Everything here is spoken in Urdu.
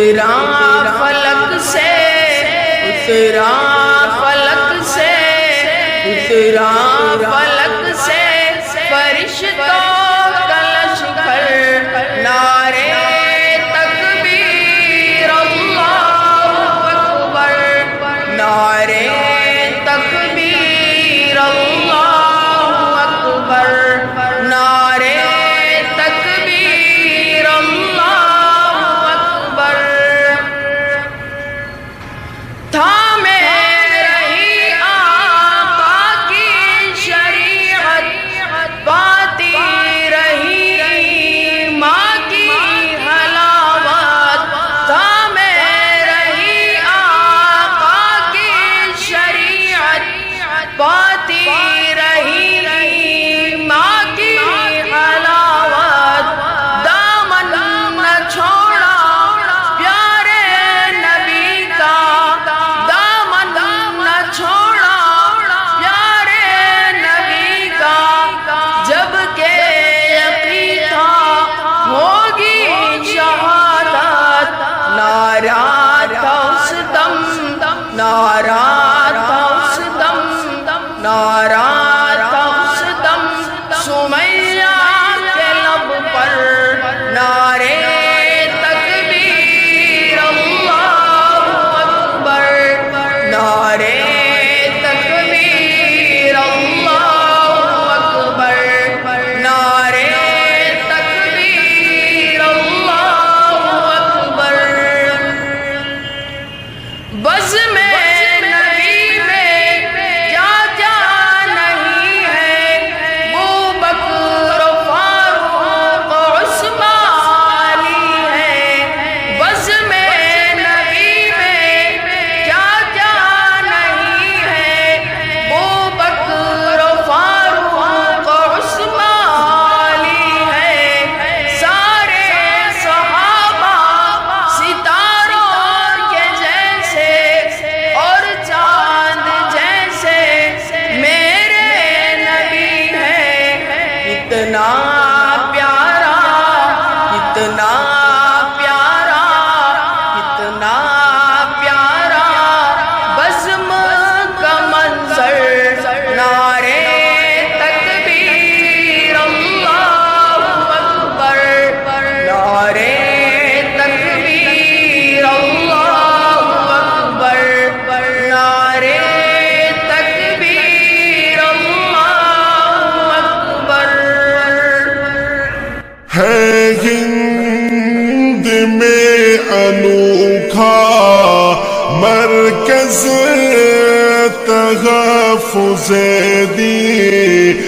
اترا فلک سے، اترا فلک سے، اترا فلک سے، فرشتوں کا لشکر، نعرے تکبیر اللہ اکبر، نعرے تکبیر اللہ اکبر، نعرے تکبیر اللہ اکبر۔ تھامے رہی آقا کی شریعت، پاتی رہی ماں کی حلاوت، تھامے رہی آقا کی شریعت، پاتی رہی ماں کی حلاوت، دامن نہ چھوڑا پیارے نبی کا، دامن نہ چھوڑا پیارے نبی کا، جب کہ یقین تھا ہوگی شہادت، نعرہ تھا اس دم، نعرہ تھا اس دم، نعرہ تھا اس دم، سمیہ کے لب پر، نعرے تکبیر اللہ اکبر، نعرے تکبیر اللہ اکبر، نعرے تکبیر اللہ اکبر۔ بزم نبی میں کیا کیا نہیں ہے، ابوبکر فاروق عثمان علی ہے، بزم نبی میں کیا کیا نہیں ہے، ابوبکر فاروق عثمان علی ہے، سارے صحابہ ستاروں کے جیسے اور چاند جیسے میرے نبی ہے، اتنا پیارا، اتنا پیارا، اتنا پیارا بزم کا منظر، نعرے تکبیر اللہ اکبر، نعرے تکبیر اللہ اکبر، نعرے تکبیر اللہ اکبر۔ ہے ہند میں انوکھا مرکز تحفظ دین،